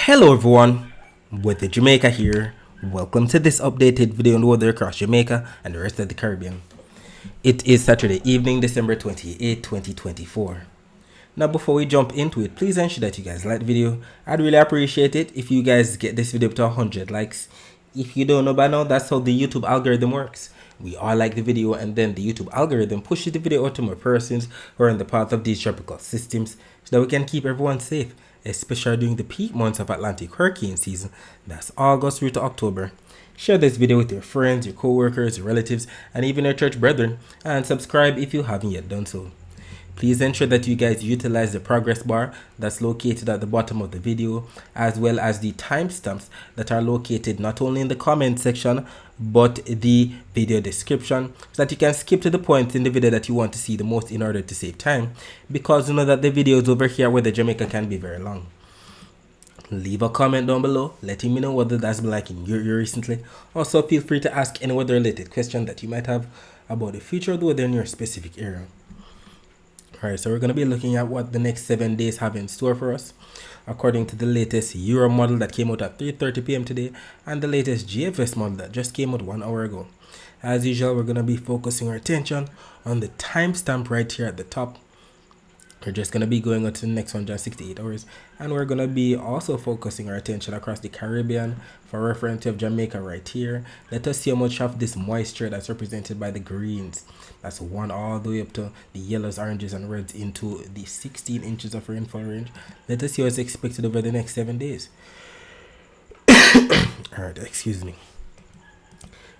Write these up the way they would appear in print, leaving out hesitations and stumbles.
Hello everyone, Weather Jamaica here. Welcome to this updated video on the weather across Jamaica and the rest of the Caribbean. It is Saturday evening, December 28, 2024. Now before we jump into it, please ensure that you guys like the video. I'd really appreciate it if you guys get this video to 100 likes. If you don't know by now, that's how the YouTube algorithm works. We all like the video and then the YouTube algorithm pushes the video out to more persons who are in the path of these tropical systems so that we can keep everyone safe, especially during the peak months of Atlantic hurricane season. That's August through to October. Share this video with your friends, your co-workers, your relatives, and even your church brethren, and subscribe if you haven't yet done so. Please ensure that you guys utilize the progress bar that's located at the bottom of the video, as well as the timestamps that are located not only in the comment section but the video description, so that you can skip to the points in the video that you want to see the most in order to save time, because you know that the videos over here where the Jamaica can be very long. Leave a comment down below letting me know whether that's been like in your ear recently. Also feel free to ask any weather related question that you might have about the future of the weather in your specific area. Alright, so we're going to be looking at what the next 7 days have in store for us, according to the latest Euro model that came out at 3:30 p.m. today, and the latest GFS model that just came out 1 hour ago. As usual, we're going to be focusing our attention on the timestamp right here at the top. We're just going to be going on to the next 168 hours, and we're going to be also focusing our attention across the Caribbean for reference of Jamaica right here. Let us see how much of this moisture that's represented by the greens. That's 1 all the way up to the yellows, oranges, and reds into the 16 inches of rainfall range. Let us see what's expected over the next 7 days. Alright, excuse me.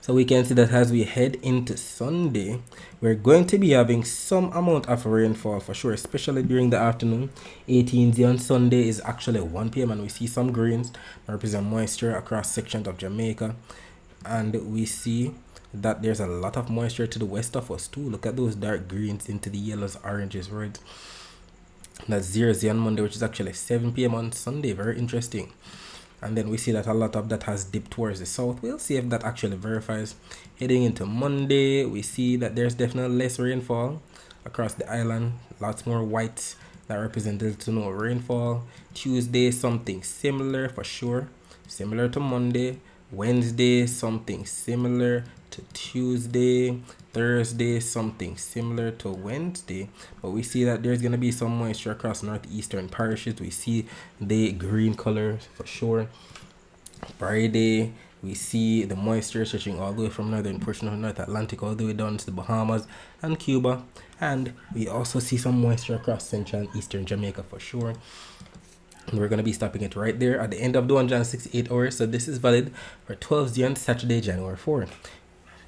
So we can see that as we head into Sunday, we're going to be having some amount of rainfall for sure, especially during the afternoon. 18th on Sunday is actually 1 p.m. and we see some greens that represent moisture across sections of Jamaica. And we see that there's a lot of moisture to the west of us too. Look at those dark greens into the yellows, oranges, reds. That's 0 on Monday, which is actually 7 p.m. on Sunday. Very interesting. And then we see that a lot of that has dipped towards the south. We'll see if that actually verifies. Heading into Monday, we see that there's definitely less rainfall across the island. Lots more whites that represent little to no rainfall. Tuesday, something similar for sure. Similar to Monday. Wednesday, something similar to Tuesday. Thursday, something similar to Wednesday. But we see that there's going to be some moisture across northeastern parishes. We see the green color for sure. Friday, we see the moisture stretching all the way from northern portion of North Atlantic all the way down to the Bahamas and Cuba. And we also see some moisture across central and eastern Jamaica for sure. And we're going to be stopping it right there at the end of the 168 hours. So this is valid for 12th on Saturday, January 4th.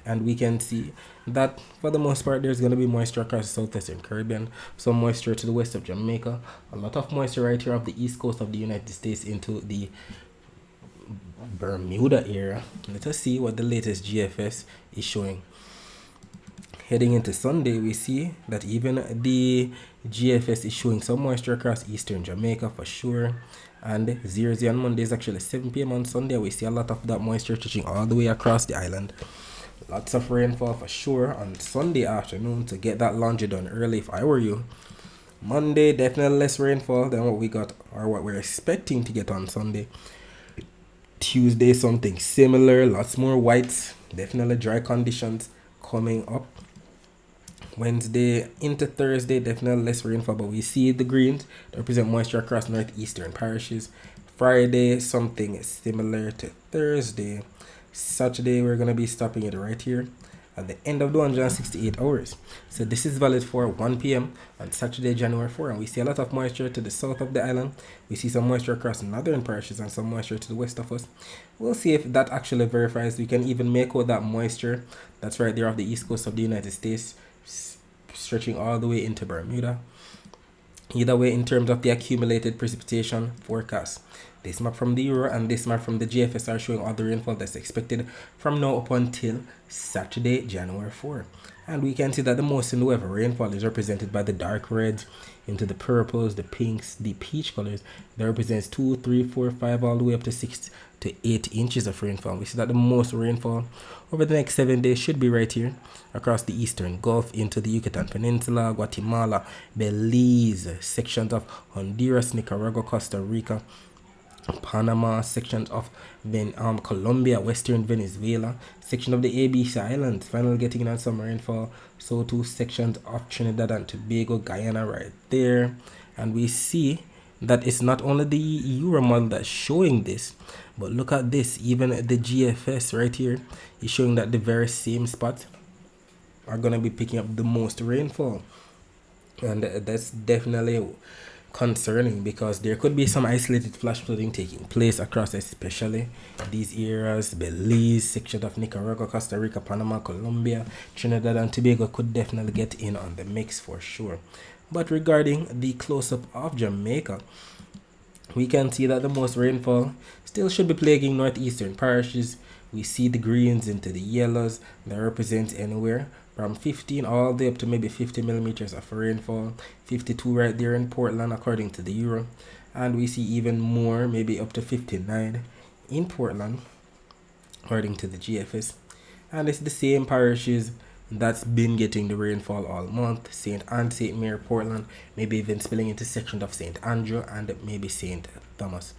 And we can see that for the most part there's going to be moisture across the southwestern Caribbean, some moisture to the west of Jamaica, a lot of moisture right here off the east coast of the United States into the Bermuda area. Let us see what the latest GFS is showing. Heading into Sunday, we see that even the GFS is showing some moisture across eastern Jamaica for sure. And 0 on Monday is actually 7 p.m. on Sunday. We see a lot of that moisture stretching all the way across the island. Lots of rainfall for sure on Sunday afternoon to get that laundry done early if I were you. Monday, definitely less rainfall than what we got or what we're expecting to get on Sunday. Tuesday, something similar. Lots more whites. Definitely dry conditions coming up. Wednesday into Thursday, definitely less rainfall, but we see the greens that represent moisture across northeastern parishes. Friday, something similar to Thursday. Saturday, we're going to be stopping it right here at the end of the 168 hours. So this is valid for 1 p.m. on Saturday, January 4th. And we see a lot of moisture to the south of the island. We see some moisture across northern parishes and some moisture to the west of us. We'll see if that actually verifies. We can even make out that moisture that's right there off the east coast of the United States, stretching all the way into Bermuda. Either way, in terms of the accumulated precipitation forecast, this map from the Euro and this map from the GFS are showing all the rainfall that's expected from now up until Saturday, January 4th. And we can see that the most in the weather rainfall is represented by the dark reds into the purples, the pinks, the peach colors. That represents 2, 3, 4, 5 all the way up to 6 to 8 inches of rainfall. We see that the most rainfall over the next 7 days should be right here across the eastern Gulf into the Yucatan Peninsula, Guatemala, Belize, sections of Honduras, Nicaragua, Costa Rica, Panama, sections of Colombia, western Venezuela, section of the ABC Islands, finally getting in some rainfall. So too sections of Trinidad and Tobago, Guyana right there. And we see that it's not only the Euro model that's showing this, but look at this, even the GFS right here is showing that the very same spots are going to be picking up the most rainfall. And that's definitely concerning, because there could be some isolated flash flooding taking place across especially these areas. Belize, section of Nicaragua, Costa Rica, Panama, Colombia, Trinidad and Tobago could definitely get in on the mix for sure. But regarding the close-up of Jamaica, we can see that the most rainfall still should be plaguing northeastern parishes. We see the greens into the yellows that represent anywhere from 15 all the way up to maybe 50 millimeters of rainfall. 52 right there in Portland according to the Euro, and we see even more, maybe up to 59 in Portland according to the GFS. And it's the same parishes that's been getting the rainfall all month: St. Anne, St. Mary, Portland, maybe even spilling into sections of St. Andrew and maybe St. Thomas.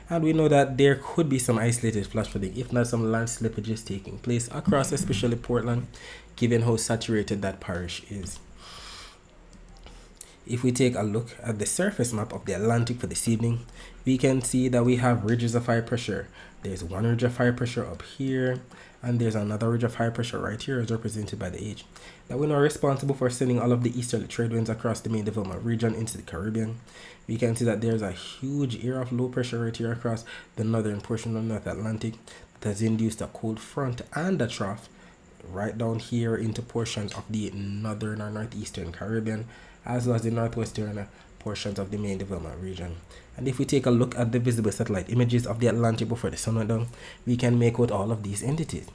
And we know that there could be some isolated flash flooding, if not some land slippages taking place across especially Portland, given how saturated that parish is. If we take a look at the surface map of the Atlantic for this evening, we can see that we have ridges of high pressure. There's one ridge of high pressure up here, and there's another ridge of high pressure right here, as represented by the H. That we know are responsible for sending all of the easterly trade winds across the main development region into the Caribbean. We can see that there's a huge area of low pressure right here across the northern portion of the North Atlantic that has induced a cold front and a trough right down here into portions of the northern or northeastern Caribbean, as well as the northwestern portions of the main development region. And if we take a look at the visible satellite images of the Atlantic before the sun went down, we can make out all of these entities.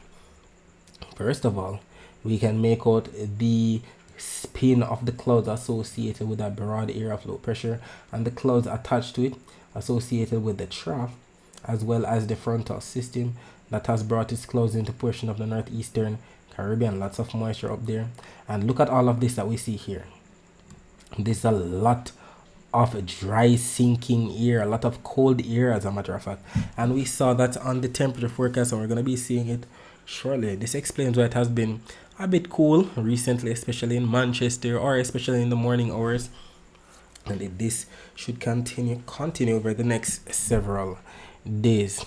First of all, we can make out the spin of the clouds associated with a broad area of low pressure, and the clouds attached to it associated with the trough, as well as the frontal system that has brought its clouds into portion of the northeastern Caribbean. Lots of moisture up there. And look at all of this that we see here. There's a lot of dry sinking air, a lot of cold air as a matter of fact, and we saw that on the temperature forecast, and we're going to be seeing it shortly. This explains why it has been a bit cool recently, especially in Manchester, or especially in the morning hours, and this should continue over the next several days.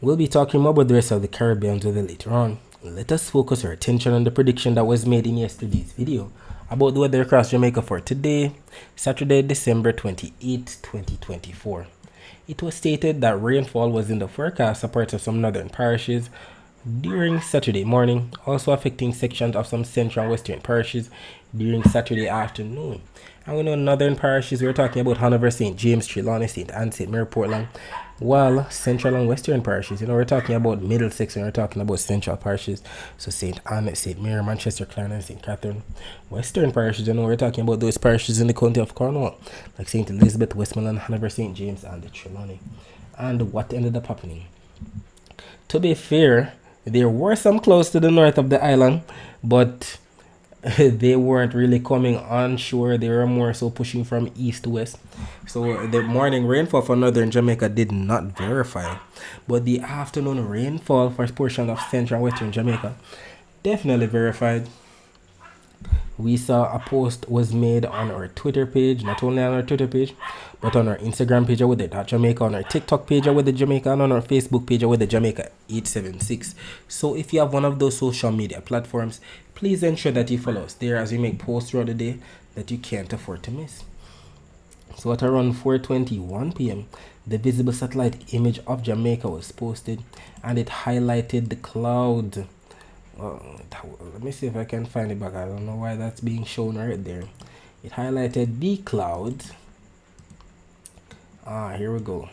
We'll be talking more about the rest of the Caribbean weather later on. Let us focus our attention on the prediction that was made in yesterday's video about the weather across Jamaica for today, Saturday, December 28, 2024. It was stated that rainfall was in the forecast for parts of some northern parishes during Saturday morning, also affecting sections of some central and western parishes during Saturday afternoon. And we know northern parishes, we're talking about Hanover, St. James, Trelawney, St. Anne, St. Mary, Portland, while central and western parishes, we're talking about Middlesex, and we're talking about central parishes, so St. Anne, St. Mary, Manchester, Clarendon, St. Catherine. Western parishes, we're talking about those parishes in the county of Cornwall, like St. Elizabeth, Westmoreland, Hanover, St. James, and the Trelawney. And what ended up happening? To be fair, there were some clouds to the north of the island, but they weren't really coming onshore. They were more so pushing from east to west. So the morning rainfall for northern Jamaica did not verify, but the afternoon rainfall for portions of central and western Jamaica definitely verified. We saw a post was made on our Twitter page, not only on our Twitter page, but on our Instagram page with the Jamaica, on our TikTok page with the Jamaica, and on our Facebook page with the Jamaica 876. So if you have one of those social media platforms, please ensure that you follow us there as we make posts throughout the day that you can't afford to miss. So at around 4:21 p.m., the visible satellite image of Jamaica was posted, and it highlighted the cloud. Let me see if I can find it back. I don't know why that's being shown right there. It highlighted the clouds. Here we go.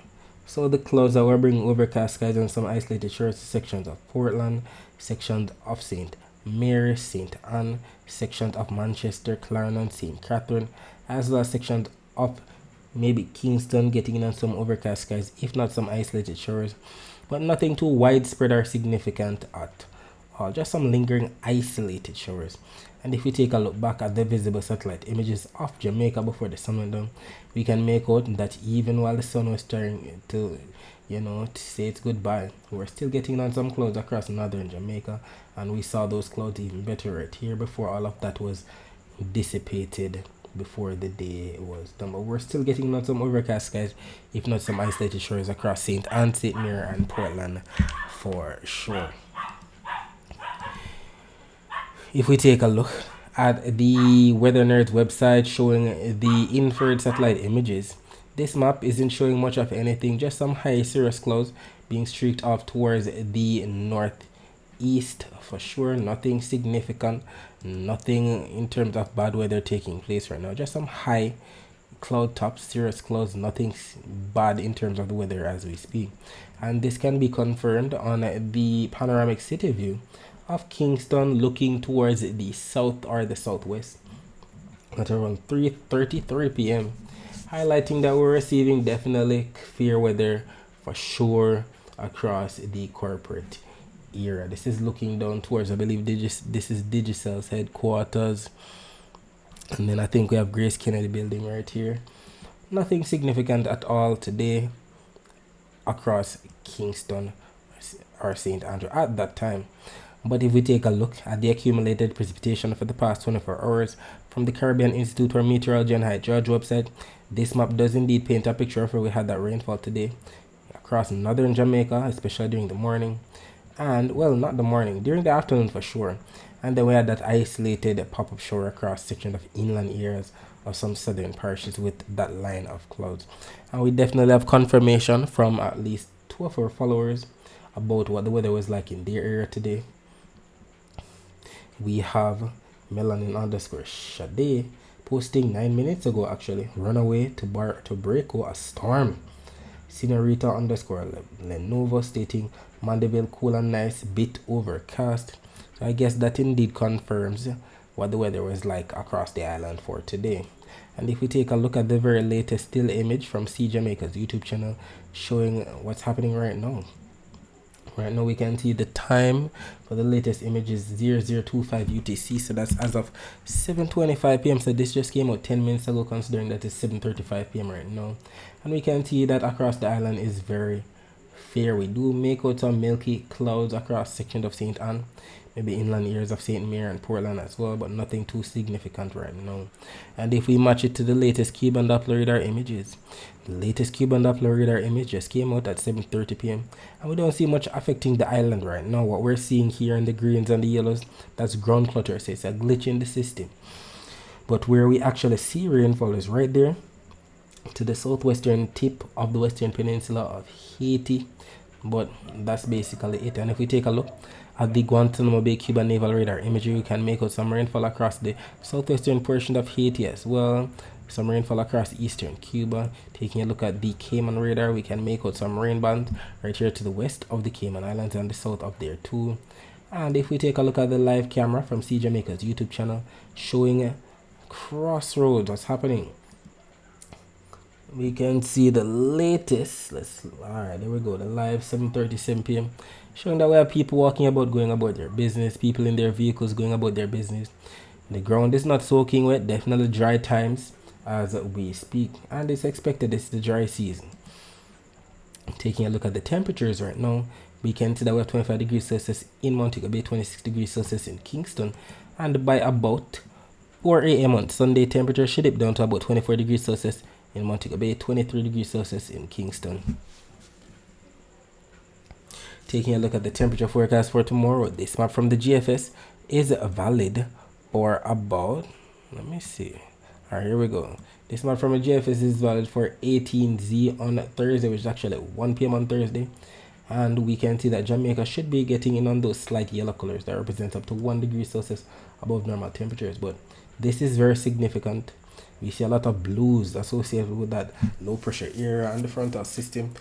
So the clouds that were bringing overcast skies and some isolated shores, sections of Portland, sections of St. Mary, St. Anne, sections of Manchester, Clarendon, St. Catherine, as well as sections of maybe Kingston getting in on some overcast skies, if not some isolated shores, but nothing too widespread or significant at rainfall, just some lingering isolated showers. And if we take a look back at the visible satellite images of Jamaica before the sun went down, we can make out that even while the sun was starting to, to say it's goodbye, we're still getting on some clouds across northern Jamaica, and we saw those clouds even better right here before all of that was dissipated before the day was done. But we're still getting on some overcast skies, if not some isolated shores across St. Ann, St. Mary, and Portland for sure. If we take a look at the Weather Nerds website showing the infrared satellite images, this map isn't showing much of anything, just some high cirrus clouds being streaked off towards the northeast for sure. Nothing significant, nothing in terms of bad weather taking place right now, just some high cloud tops, cirrus clouds, nothing bad in terms of the weather as we speak. And this can be confirmed on the panoramic city view of Kingston looking towards the south or the southwest at around 3:33 p.m, highlighting that we're receiving definitely fair weather for sure across the corporate area. This is looking down towards, I believe this is Digicel's headquarters, and then I think we have Grace Kennedy building right here. Nothing significant at all today across Kingston or St. Andrew at that time. But if we take a look at the accumulated precipitation for the past 24 hours from the Caribbean Institute for Meteorology and Hydrology website, this map does indeed paint a picture of where we had that rainfall today across northern Jamaica, especially during the morning, and well, not the morning, during the afternoon for sure. And then we had that isolated pop-up shower across section of inland areas of some southern parishes with that line of clouds. And we definitely have confirmation from at least 2 of our followers about what the weather was like in their area today. We have Melanin_Shade posting 9 minutes ago actually, runaway to Breako, a storm. Senorita_Lenovo stating Mandeville cool and nice, bit overcast. So I guess that indeed confirms what the weather was like across the island for today. And if we take a look at the very latest still image from See Jamaica's YouTube channel showing what's happening right now. Right now we can see the time for the latest image is 0025 UTC, so that's as of 7:25 p.m. so this just came out 10 minutes ago, considering that it's 7:35 p.m. right now. And we can see that across the island is very fair. We do make out some milky clouds across sections of St. Ann, maybe inland areas of St. Mary and Portland as well, but nothing too significant right now. And if we match it to the latest Cuban Doppler radar images, the latest Cuban Doppler radar image just came out at 7:30 p.m. and we don't see much affecting the island right now. What we're seeing here in the greens and the yellows, that's ground clutter, so it's a glitch in the system. But where we actually see rainfall is right there to the southwestern tip of the western peninsula of Haiti, but that's basically it. And if we take a look at the Guantanamo Bay Cuban Naval Radar imagery, we can make out some rainfall across the southwestern portion of Haiti as well, some rainfall across eastern Cuba. Taking a look at the Cayman radar, we can make out some rain band right here to the west of the Cayman Islands and the south of there too. And if we take a look at the live camera from See Jamaica's YouTube channel showing Crossroads, what's happening, we can see the latest. Alright, there we go, the live 7:37 p.m. showing that we have people walking about, going about their business, people in their vehicles going about their business. The ground is not soaking wet, definitely dry times as we speak, and it's expected it's the dry season. Taking a look at the temperatures right now, we can see that we have 25 degrees Celsius in Montego Bay, 26 degrees Celsius in Kingston, and by about 4 a.m. on Sunday, temperature should dip down to about 24 degrees Celsius in Montego Bay, 23 degrees Celsius in Kingston. Taking a look at the temperature forecast for tomorrow, this map from the GFS is valid for about, let me see. Alright, here we go. This map from the GFS is valid for 18Z on Thursday, which is actually 1 p.m. on Thursday. And we can see that Jamaica should be getting in on those slight yellow colors that represent up to 1 degree Celsius above normal temperatures. But this is very significant. We see a lot of blues associated with that low pressure area and the frontal system.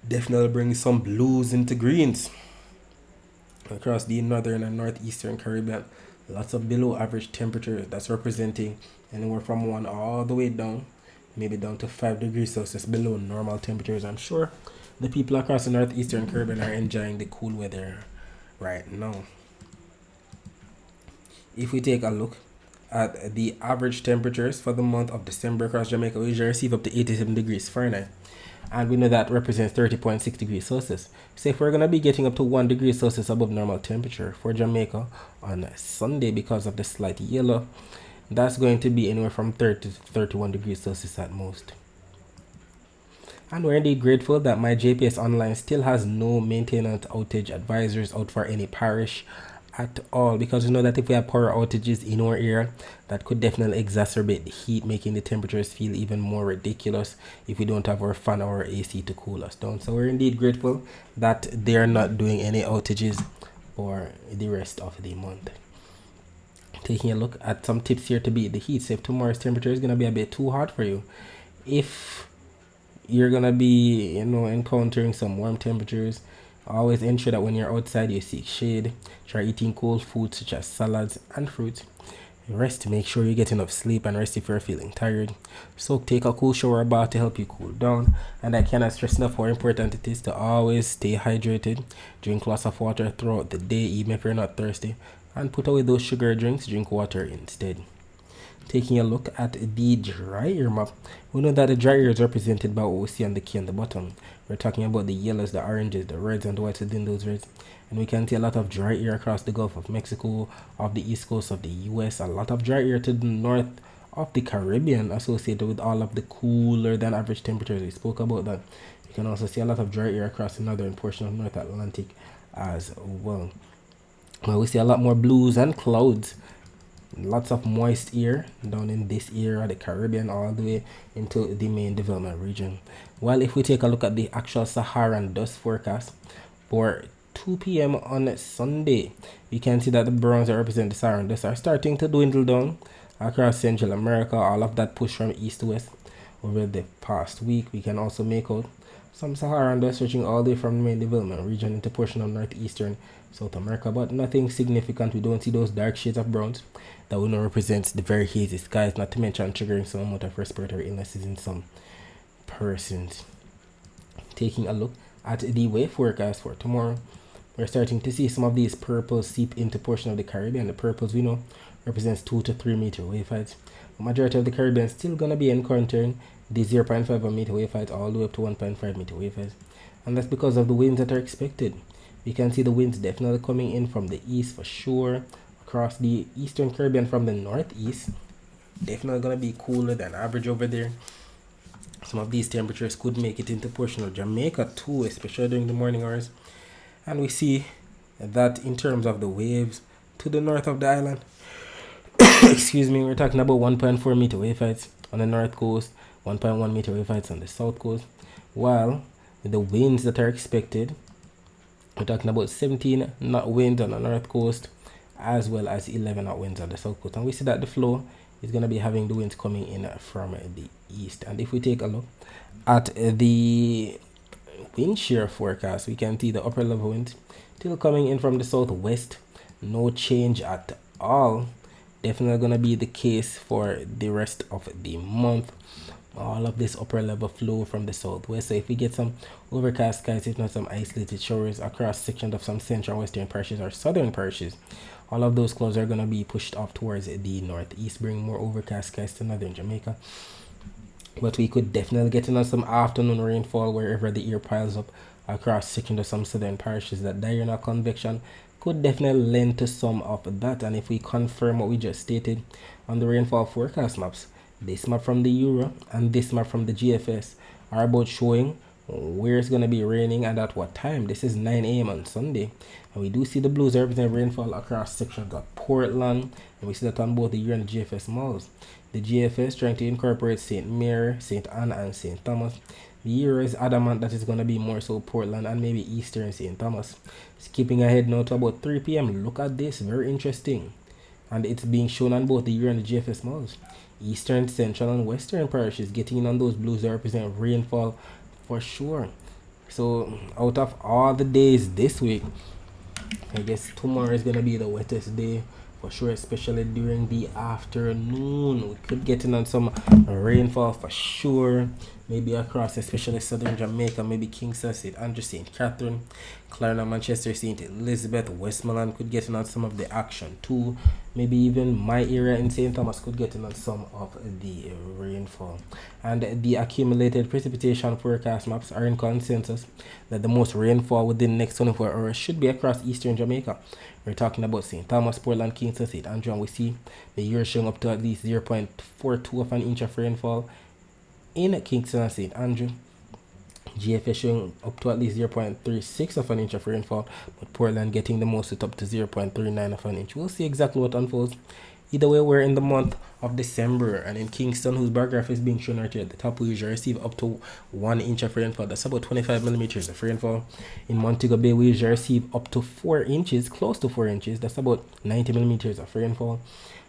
Definitely bring some blues into greens across the northern and northeastern Caribbean. Lots of below average temperatures, that's representing anywhere from 1 all the way down, maybe down to 5 degrees Celsius below normal temperatures. I'm sure the people across the northeastern Caribbean are enjoying the cool weather right now. If we take a look at the average temperatures for the month of December across Jamaica, we usually receive up to 87 degrees Fahrenheit. And we know that represents 30.6 degrees Celsius. So if we're going to be getting up to 1 degree Celsius above normal temperature for Jamaica on Sunday because of the slight yellow, that's going to be anywhere from 30 to 31 degrees Celsius at most. And we're indeed grateful that my JPS Online still has no maintenance outage advisors out for any parish at all, because we know that if we have power outages in our area, that could definitely exacerbate the heat, making the temperatures feel even more ridiculous if we don't have our fan or our AC to cool us down. So we're indeed grateful that they are not doing any outages for the rest of the month. Taking a look at some tips here to beat the heat. So if tomorrow's temperature is going to be a bit too hot for you, if you're going to be encountering some warm temperatures, always ensure that when you're outside you seek shade. Try eating cold foods such as salads and fruits. Rest, make sure you get enough sleep, and rest if you're feeling tired. So take a cool shower or bath to help you cool down. And I cannot stress enough how important it is to always stay hydrated. Drink lots of water throughout the day, even if you're not thirsty. And put away those sugar drinks, drink water instead. Taking a look at the dry air map, we know that the dry air is represented by what we see on the key on the bottom. We're talking about the yellows, the oranges, the reds, and the whites within those reds. And we can see a lot of dry air across the Gulf of Mexico, off the east coast of the US, a lot of dry air to the north of the Caribbean associated with all of the cooler than average temperatures. We spoke about that. You can also see a lot of dry air across the northern portion of North Atlantic as well. Well, we see a lot more blues and clouds. Lots of moist air down in this area, the Caribbean, all the way into the main development region. Well, if we take a look at the actual Saharan dust forecast for 2 p.m. on Sunday, we can see that the browns that represent the Saharan dust are starting to dwindle down across Central America. All of that push from east to west over the past week. We can also make out some Saharan dust stretching all the way from the main development region into portion of northeastern South America, but nothing significant. We don't see those dark shades of browns that we know represents the very hazy skies, not to mention triggering some amount of respiratory illnesses in some persons. Taking a look at the wave forecast for tomorrow, we're starting to see some of these purples seep into portion of the Caribbean. The purples we know represents 2 to 3 meter wave heights. The majority of the Caribbean is still going to be encountering the 0.5 meter wave heights all the way up to 1.5 meter wave heights. And that's because of the winds that are expected. We can see the winds definitely coming in from the east for sure. Across the eastern Caribbean from the northeast, definitely going to be cooler than average over there. Some of these temperatures could make it into portion of Jamaica too, especially during the morning hours. And we see that in terms of the waves to the north of the island, excuse me, we're talking about 1.4 meter wave heights on the north coast, 1.1 meter wave heights on the south coast, while the winds that are expected, we're talking about 17 knot winds on the north coast as well as 11 knot winds on the south coast. And we see that the flow is going to be having the winds coming in from the east. And if we take a look at the wind shear forecast, we can see the upper level winds still coming in from the southwest. No change at all. Definitely going to be the case for the rest of the month. All of this upper level flow from the southwest. So if we get some overcast skies, if not some isolated showers across sections of some central western parishes or southern parishes, all of those clouds are going to be pushed off towards the northeast, bring more overcast skies to northern Jamaica. But we could definitely get in some afternoon rainfall wherever the air piles up across sections of some southern parishes. That diurnal convection could definitely lend to some of that. And if we confirm what we just stated on the rainfall forecast maps, this map from the Euro and this map from the GFS are about showing where it's going to be raining and at what time. This is 9 a.m. on Sunday. And we do see the blues represent rainfall across sections of Portland. And we see that on both the Euro and the GFS malls. The GFS trying to incorporate St. Mary, St. Anne, and St. Thomas. The Euro is adamant that it's going to be more so Portland and maybe Eastern St. Thomas. Skipping ahead now to about 3 p.m. Look at this. Very interesting. And it's being shown on both the Euro and the GFS malls. Eastern, Central, and Western parishes getting in on those blues that represent rainfall for sure. So out of all the days this week, I guess tomorrow is going to be the wettest day for sure, especially during the afternoon. We could get in on some rainfall for sure. maybe across especially southern Jamaica, maybe Kingston, St. Andrew, St. Catherine, Clarendon, Manchester, St. Elizabeth, Westmoreland could get in on some of the action too. Maybe even my area in St. Thomas could get in on some of the rainfall. And the accumulated precipitation forecast maps are in consensus that the most rainfall within the next 24 hours should be across eastern Jamaica. We're talking about St. Thomas, Portland, Kingston, St. Andrew, and we see the year showing up to at least 0.42 of an inch of rainfall in Kingston and St. Andrew. GFS showing up to at least 0.36 of an inch of rainfall, but Portland getting the most, it up to 0.39 of an inch. We'll see exactly what unfolds. Either way, we're in the month of December, and in Kingston, whose bar graph is being shown right here at the top, we usually receive up to 1 inch of rainfall. That's about 25 millimeters of rainfall. In Montego Bay, we usually receive up to 4 inches, close to 4 inches. That's about 90 millimeters of rainfall.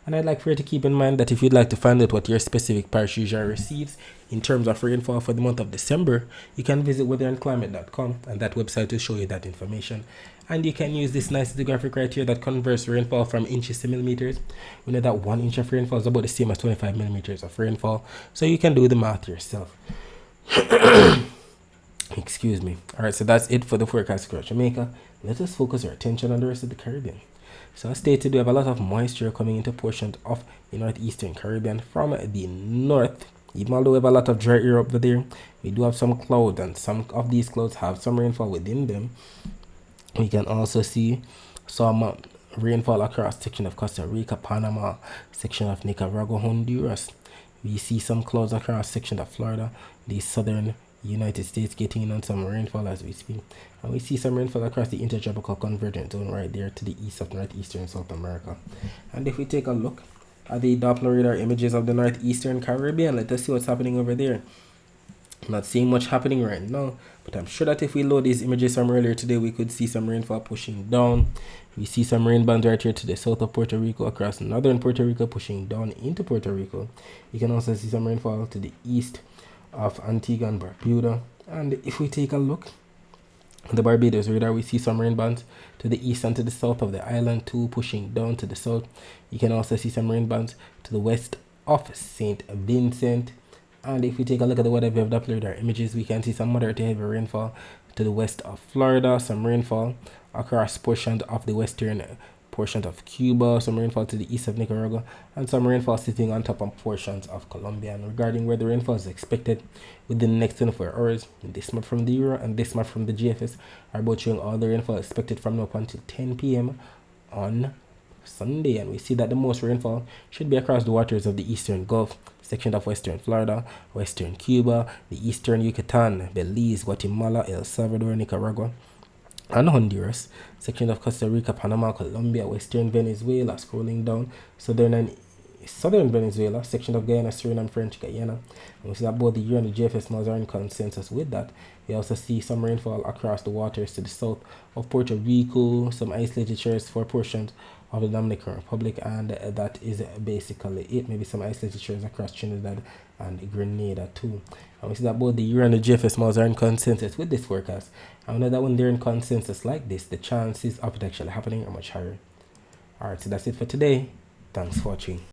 And I'd like for you to keep in mind that if you'd like to find out what your specific parish usually receives in terms of rainfall for the month of December, you can visit weatherandclimate.com, and that website will show you that information. And you can use this nice graphic right here that converts rainfall from inches to millimeters. We know that 1 inch of rainfall is about the same as 25 millimeters of rainfall, so you can do the math yourself. Excuse me. Alright, so that's it for the forecast across Jamaica. Let us focus our attention on the rest of the Caribbean. So as stated, we have a lot of moisture coming into portions of the northeastern Caribbean from the north. Even although we have a lot of dry air up there, we do have some clouds, and some of these clouds have some rainfall within them. We can also see some rainfall across section of Costa Rica, Panama, section of Nicaragua, Honduras. We see some clouds across section of Florida, the southern United States getting in on some rainfall as we speak. And we see some rainfall across the intertropical convergence zone right there to the east of northeastern South America. And if we take a look at the Doppler radar images of the northeastern Caribbean, let us see what's happening over there. I'm not seeing much happening right now, but I'm sure that if we load these images from earlier today, we could see some rainfall pushing down. We see some rain bands right here to the south of Puerto Rico, across northern Puerto Rico, pushing down into Puerto Rico. You can also see some rainfall to the east of Antigua and Barbuda. And if we take a look at the Barbados radar, we see some rain bands to the east and to the south of the island too, pushing down to the south. You can also see some rain bands to the west of St. Vincent. And if we take a look at the weather wave Doppler radar images, we can see some moderate to heavy rainfall to the west of Florida, some rainfall across portions of the western portion of Cuba, some rainfall to the east of Nicaragua, and some rainfall sitting on top of portions of Colombia. And regarding where the rainfall is expected within the next 24 hours, this map from the Euro and this map from the GFS are both showing all the rainfall expected from now up until 10 p.m. on Sunday. And we see that the most rainfall should be across the waters of the eastern Gulf, section of western Florida, western Cuba, the eastern Yucatan, Belize, Guatemala, El Salvador, Nicaragua, and Honduras, section of Costa Rica, Panama, Colombia, western Venezuela, scrolling down, southern Venezuela, section of Guyana, Suriname, French Guyana. And we see that both the Euro and the GFS models are in consensus with that. We also see some rainfall across the waters to the south of Puerto Rico, some isolated shores for portions of the Dominican Republic, and that is basically it. Maybe some isolated shores across Trinidad and Grenada too. And we see that both the Euro and the GFS models are in consensus with this forecast. And we know that when they're in consensus like this, the chances of it actually happening are much higher. Alright, so that's it for today. Thanks for watching.